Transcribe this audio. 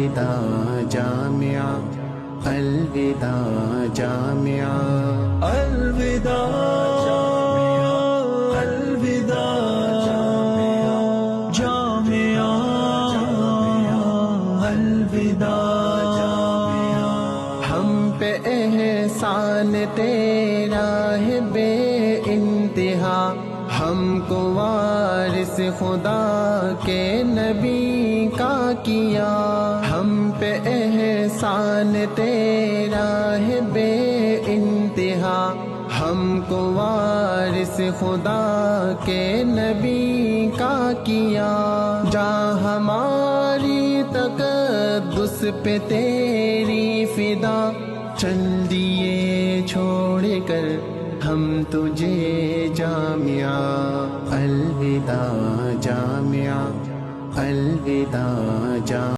الوداع جامعہ، الوداع جامعہ، الوداع الوداع جامعہ، الوداع ہم پہ احسان تیرا ہے بے انتہا، ہم کو وارث خدا کے نبی کا کیا، ہم پہ احسان تیرا ہے بے انتہا، ہم کو وارث خدا کے نبی کا کیا، جہاں ہماری تقدس پہ تیری فدا، چل دیے چھوڑ کر ہم تجھے جامعہ، الوداع جامعہ، الوداع جامعہ۔